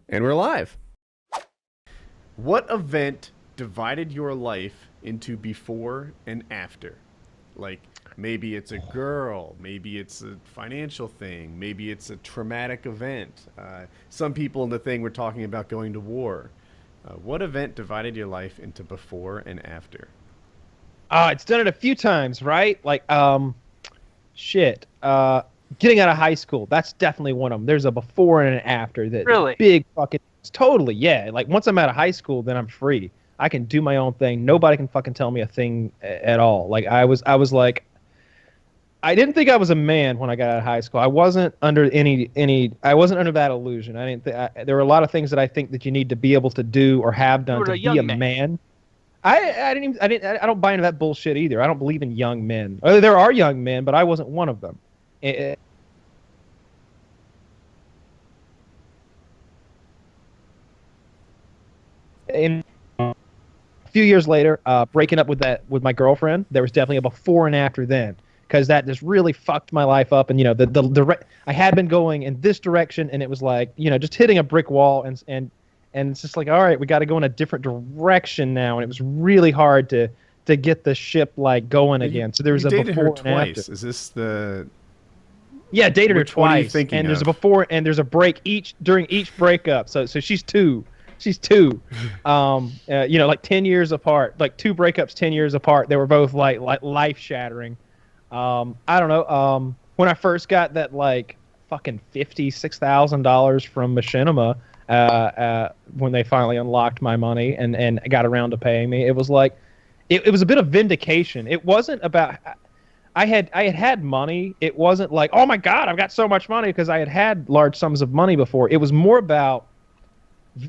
And we're live. What event divided your life into before and after? Like, maybe it's a girl, maybe it's a financial thing, maybe it's a traumatic event. Some people in the thing were talking about going to war. What event divided your life into before and after? It's done it a few times, right? Like, shit. Getting out of high school, that's definitely one of them. There's a before and an after. That Really? big fucking, totally, yeah. Like, once I'm out of high school, then I'm free. I can do my own thing. Nobody can fucking tell me a thing at all. Like, I was like, I didn't think I was a man when I got out of high school. I wasn't under I wasn't under that illusion. I didn't there were a lot of things that I think that you need to be able to do or have done to be a man. I don't buy into that bullshit either. I don't believe in young men. There are young men, but I wasn't one of them. And a few years later, breaking up with my girlfriend, there was definitely a before and after then, because that just really fucked my life up. And I had been going in this direction, and it was like, just hitting a brick wall, and it's just like, all right, we got to go in a different direction now, and it was really hard to get the ship like going again. So there was a before and twice. after. Is this the? Yeah, dated her Which one are you twice, thinking and there's a of? before and there's a break during each breakup. So she's two. She's two. Like 10 years apart. Like two breakups 10 years apart. They were both like life shattering. I don't know. When I first got that like fucking $56,000 from Machinima, when they finally unlocked my money and got around to paying me, it was like, it was a bit of vindication. It wasn't about. I had money. It wasn't like, oh my God, I've got so much money, because I had large sums of money before. It was more about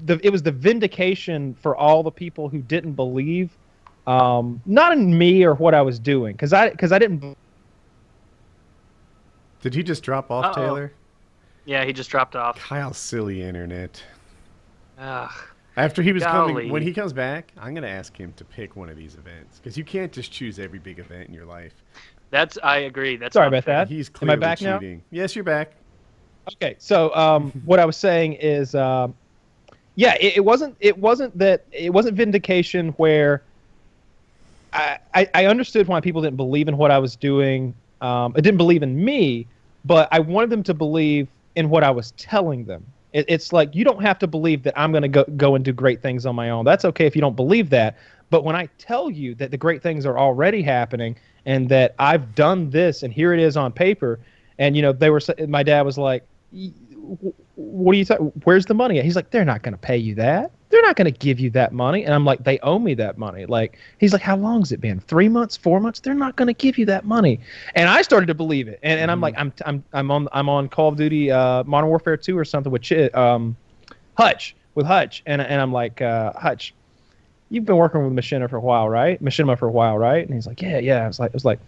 it was the vindication for all the people who didn't believe, not in me or what I was doing, because I didn't. Did he just drop off, Uh-oh. Taylor? Yeah, he just dropped off. Kyle's silly internet. Ugh. After he was Golly. coming, when he comes back, I'm gonna ask him to pick one of these events, because you can't just choose every big event in your life. I agree. That's Sorry not about fair. that. He's Am I clearly back now? cheating. Yes, you're back. Okay, so what I was saying is, it wasn't vindication where I understood why people didn't believe in what I was doing. It didn't believe in me, but I wanted them to believe in what I was telling them. It's like, you don't have to believe that I'm going to go and do great things on my own. That's okay if you don't believe that. But when I tell you that the great things are already happening and that I've done this and here it is on paper, and my dad was like, what are you talking? Where's the money at? He's like, they're not going to pay you that. They're not going to give you that money. And I'm like, they owe me that money. Like, he's like, how long's it been? 3 months, 4 months? They're not going to give you that money. And I started to believe it. And I'm like, I'm on Call of Duty Modern Warfare 2 or something with Hutch, and I'm like, Hutch, you've been working with Machinima for a while, right? And he's like, yeah. I was like,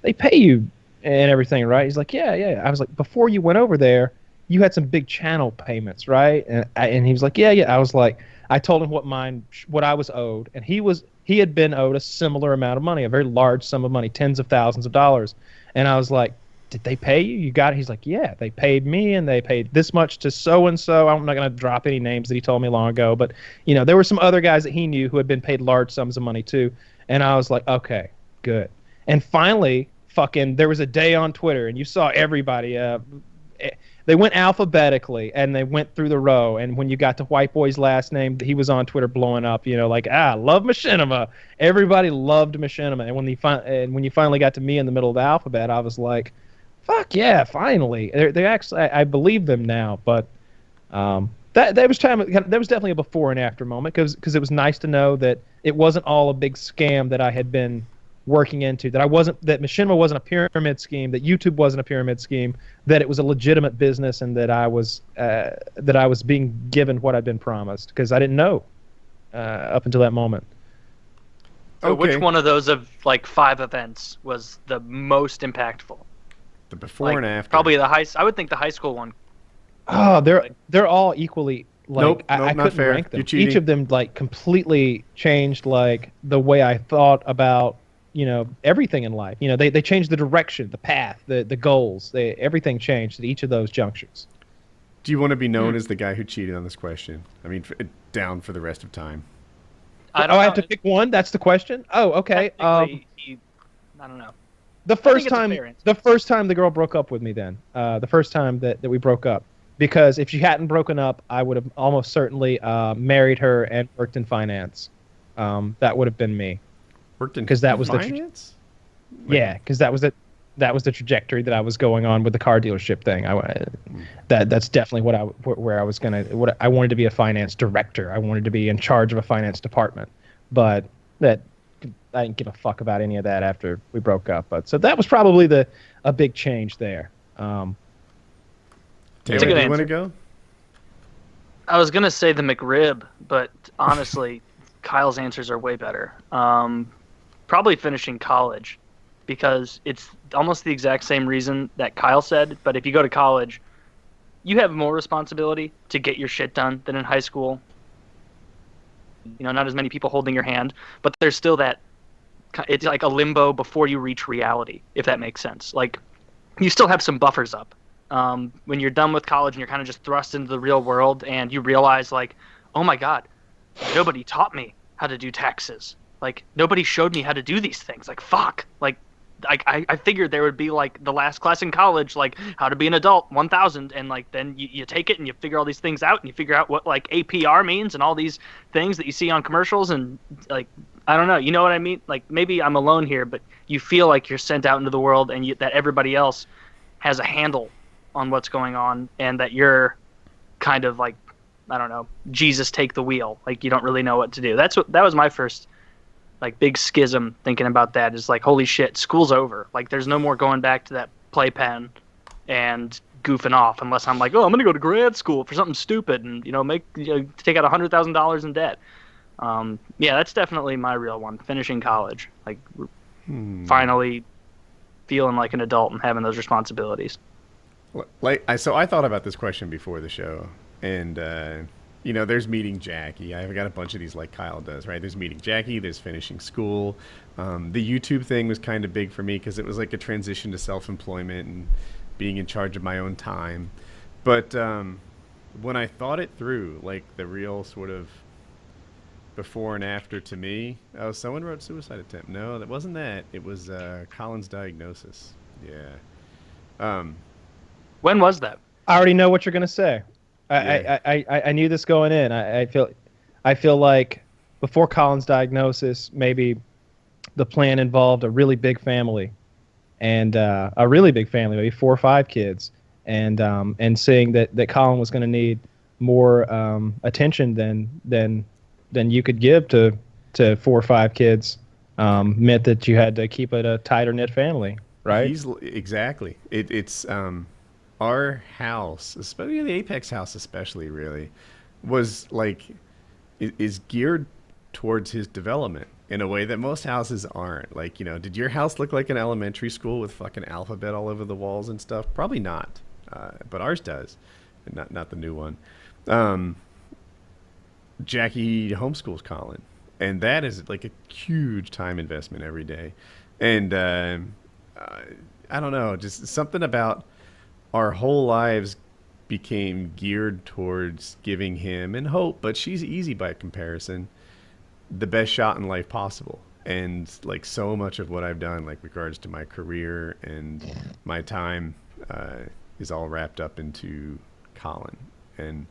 they pay you and everything, right? He's like, yeah. I was like, before you went over there, you had some big channel payments, right? And he was like, yeah. I was like, I told him what I was owed, and he had been owed a similar amount of money, a very large sum of money, tens of thousands of dollars. And I was like, did they pay you? You got it? He's like, yeah, they paid me, and they paid this much to so-and-so. I'm not going to drop any names that he told me long ago, but there were some other guys that he knew who had been paid large sums of money too. And I was like, okay, good. And finally, there was a day on Twitter, and you saw everybody, they went alphabetically, and they went through the row. And when you got to White Boy's last name, he was on Twitter blowing up, like, love Machinima. Everybody loved Machinima. And when you finally got to me in the middle of the alphabet, I was like, fuck yeah, finally. They actually, I believe them now. But that was definitely a before and after moment, because it was nice to know that it wasn't all a big scam that I had been working into, that Machinima wasn't a pyramid scheme, that YouTube wasn't a pyramid scheme, that it was a legitimate business, and that I was being given what I'd been promised, because I didn't know up until that moment. So Okay. which one of those of like 5 events was the most impactful? The before and after. Probably I would think the high school one. Oh, they're all equally like, Nope, I not couldn't fair. rank them. You're cheating. Each of them like completely changed like the way I thought about everything in life. They changed the direction, the path, the goals. Everything changed at each of those junctions. Do you want to be known as the guy who cheated on this question? I mean, down for the rest of time. I have to pick one. That's the question. Oh, okay. I don't know. The first time the girl broke up with me. Then the first time that we broke up, because if she hadn't broken up, I would have almost certainly married her and worked in finance. That would have been me. Worked in finance? Yeah, because that was the trajectory that I was going on with the car dealership thing. That's definitely where I was gonna. What I wanted to be a finance director. I wanted to be in charge of a finance department. But I didn't give a fuck about any of that after we broke up. But so that was probably a big change there. Taylor, do you want to go? I was gonna say the McRib, but honestly, Kyle's answers are way better. Probably finishing college, because it's almost the exact same reason that Kyle said. But if you go to college, you have more responsibility to get your shit done than in high school. You know, not as many people holding your hand, but there's still that. It's like a limbo before you reach reality, if that makes sense. Like, you still have some buffers up. When you're done with college and you're kind of just thrust into the real world, and you realize, like, oh my God, nobody taught me how to do taxes. Like, nobody showed me how to do these things. Like, fuck. Like, I figured there would be, like, the last class in college, like, how to be an adult, 1000, and, like, then you take it and you figure all these things out, and you figure out what, like, APR means and all these things that you see on commercials, and, like, I don't know, you know what I mean? Like, maybe I'm alone here, but you feel like you're sent out into the world, and that everybody else has a handle on what's going on, and that you're kind of, like, I don't know, Jesus take the wheel. Like, you don't really know what to do. That was my first, like, big schism thinking about that, is like, holy shit, school's over. Like, there's no more going back to that playpen and goofing off, unless I'm like, oh, I'm gonna go to grad school for something stupid and, you know, take out $100,000 in debt. Yeah, that's definitely my real one, finishing college, like, finally feeling like an adult and having those responsibilities. So I thought about this question before the show, and you know, there's meeting Jackie. I've got a bunch of these like Kyle does, right? There's meeting Jackie, there's finishing school. The YouTube thing was kind of big for me because it was like a transition to self-employment and being in charge of my own time. But when I thought it through, like the real sort of before and after to me, oh, someone wrote suicide attempt. No, that wasn't that. It was Colin's diagnosis. Yeah. When was that? I already know what you're gonna say. Yeah. I knew this going in. I feel like before Colin's diagnosis, maybe the plan involved a really big family, and a really big family, maybe 4 or 5 kids, and seeing that Colin was going to need more attention than you could give to 4 or 5 kids, meant that you had to keep it a tighter knit family, right? Exactly. It's our house, especially the Apex house, especially really, was like is geared towards his development in a way that most houses aren't. Like, you know, did your house look like an elementary school with fucking alphabet all over the walls and stuff? Probably not, but ours does, and not the new one. Jackie homeschools Colin, and that is like a huge time investment every day. And I don't know, just something about our whole lives became geared towards giving him, and Hope, but she's easy by comparison, the best shot in life possible. And like so much of what I've done, like regards to my career and my time, is all wrapped up into Colin, and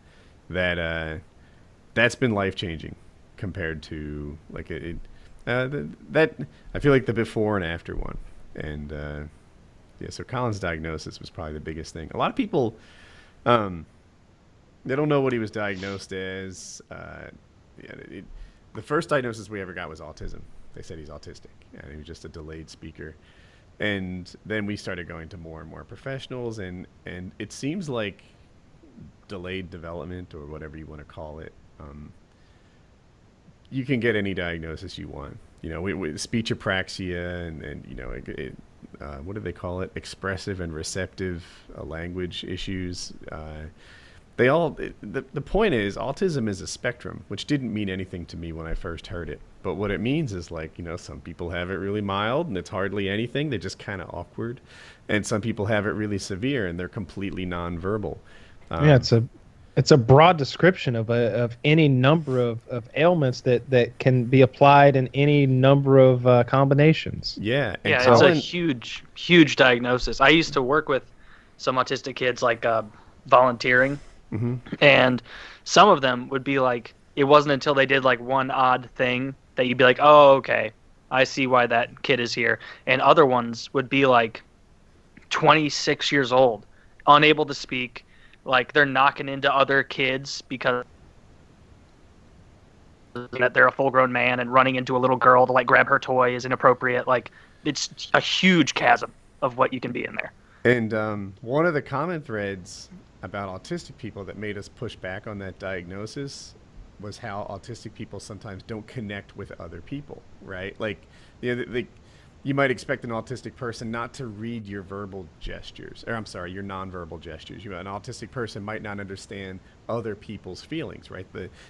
that's been life changing compared to like that. I feel like the before and after one, and yeah. So Colin's diagnosis was probably the biggest thing. A lot of people, they don't know what he was diagnosed as. The first diagnosis we ever got was autism. They said he's autistic, and he was just a delayed speaker. And then we started going to more and more professionals, and it seems like delayed development, or whatever you want to call it, you can get any diagnosis you want. You know, with speech apraxia, and you know, what do they call it? Expressive and receptive language issues. The point is, autism is a spectrum, which didn't mean anything to me when I first heard it. But what it means is, like, you know, some people have it really mild and it's hardly anything. They're just kind of awkward. And some people have it really severe and they're completely nonverbal. Yeah, it's a broad description of any number of ailments that can be applied in any number of combinations. Yeah, and Yeah, it's a Colin, huge diagnosis. I used to work with some autistic kids, like volunteering, and some of them would be like, it wasn't until they did like one odd thing that you'd be like, oh, okay, I see why that kid is here. And other ones would be like 26 years old, unable to speak, like they're knocking into other kids because that they're a full-grown man, and running into a little girl to like grab her toy is inappropriate. Like, it's a huge chasm of what you can be in there. and one of the common threads about autistic people that made us push back on that diagnosis was how autistic people sometimes don't connect with other people, right? Like, you might expect an autistic person not to read your verbal gestures, or I'm sorry, your nonverbal gestures. An autistic person might not understand other people's feelings, right?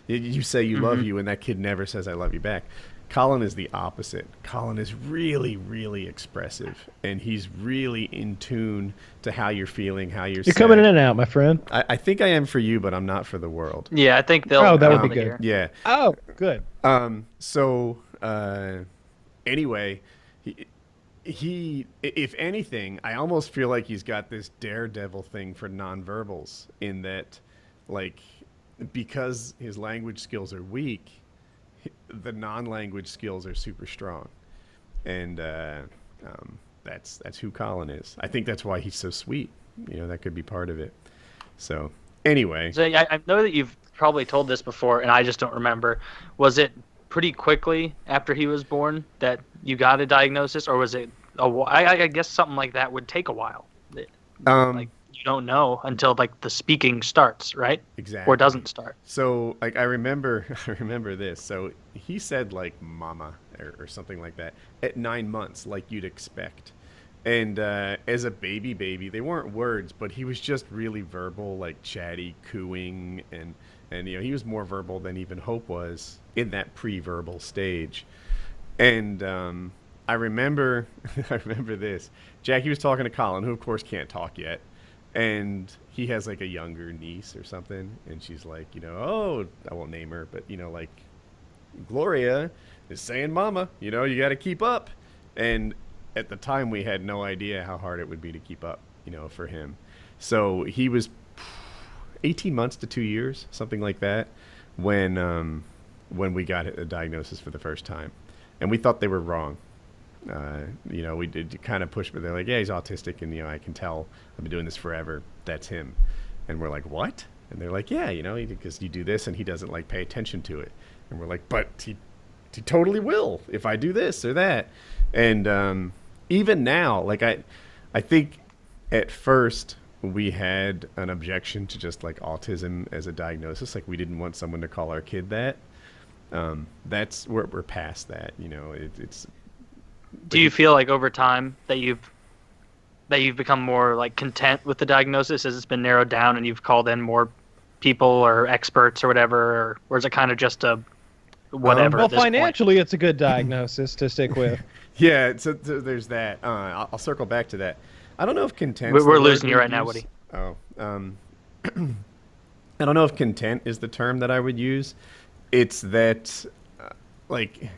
You say you love you, and that kid never says I love you back. Colin is the opposite. Colin is really, really expressive, and he's really in tune to how you're feeling, how you're You're coming in and out, my friend. I think I am for you, but I'm not for the world. Yeah, I think they'll. Oh, that would be probably good. hear. Yeah. Oh, good. So anyway, he, if anything, I almost feel like he's got this daredevil thing for nonverbals, in that, like, because his language skills are weak, the non-language skills are super strong, and that's who Colin is. I think that's why he's so sweet. That could be part of it. So anyway, So I know that you've probably told this before, and I just don't remember. Was it pretty quickly after he was born that you got a diagnosis, or was it I guess something like that would take a while. Like, you don't know until like the speaking starts, right? Exactly. Or doesn't start. So, like, I remember this. So he said, like, mama or something like that at 9 months, like you'd expect. And as a baby, they weren't words, but he was just really verbal, like chatty, cooing, and he was more verbal than even Hope was in that pre-verbal stage. And I remember this. Jackie was talking to Colin, who of course can't talk yet. And he has like a younger niece or something, and she's like, oh, I won't name her, but like, Gloria is saying mama, you got to keep up. And at the time, we had no idea how hard it would be to keep up, for him. So he was 18 months to 2 years, something like that, when we got a diagnosis for the first time. And we thought they were wrong. We did kind of push, but they're like, yeah, he's autistic, and I can tell. I've been doing this forever. That's him. And we're like, what? And they're like, yeah, because you do this, and he doesn't like pay attention to it. And we're like, but he totally will if I do this or that. And even now, like, I think at first we had an objection to just like autism as a diagnosis. Like, we didn't want someone to call our kid that. That's we're past that. It's. Do you feel like over time that you've become more like content with the diagnosis as it's been narrowed down, and you've called in more people or experts or whatever, or is it kind of just a whatever? Well, at this point? financially, it's a good diagnosis to stick with. Yeah, so there's that. I'll circle back to that. I don't know if content. We're losing you right now, Woody. Oh, I don't know if content is the term that I would use. It's that, like,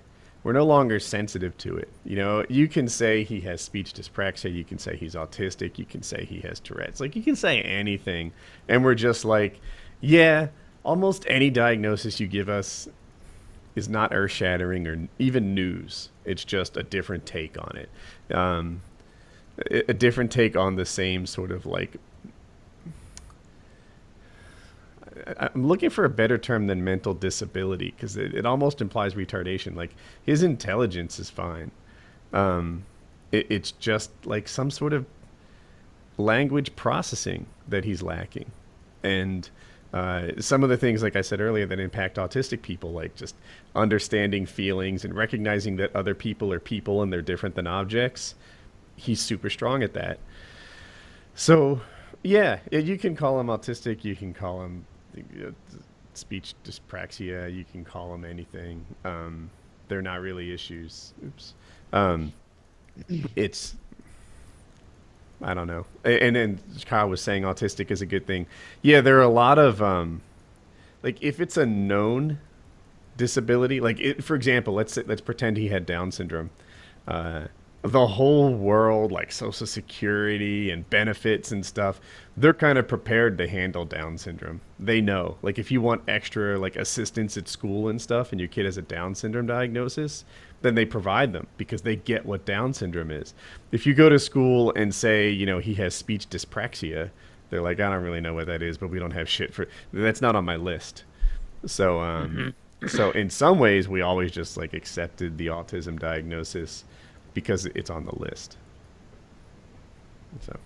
we're no longer sensitive to it. You can say he has speech dyspraxia. You can say he's autistic. You can say he has Tourette's. Like, you can say anything. And we're just like, yeah, almost any diagnosis you give us is not earth-shattering or even news. It's just a different take on it. A different take on the same sort of, like, I'm looking for a better term than mental disability, because it almost implies retardation. Like, his intelligence is fine. It's just like some sort of language processing that he's lacking. And some of the things, like I said earlier, that impact autistic people, like just understanding feelings and recognizing that other people are people and they're different than objects, he's super strong at that. So, yeah, you can call him autistic. You can call him speech dyspraxia. You can call them anything. They're not really issues. Oops. It's I don't know. And then Kyle was saying autistic is a good thing. Yeah, there are a lot of like if it's a known disability, like for example, let's pretend he had Down syndrome. Uh, the whole world, like Social Security and benefits and stuff, they're kind of prepared to handle Down syndrome. They know, like if you want extra like assistance at school and stuff, and your kid has a Down syndrome diagnosis, then they provide them because they get what Down syndrome is. If you go to school and say, he has speech dyspraxia, they're like, I don't really know what that is, but we don't have shit for that's not on my list. So, so in some ways, we always just like accepted the autism diagnosis because it's on the list. So.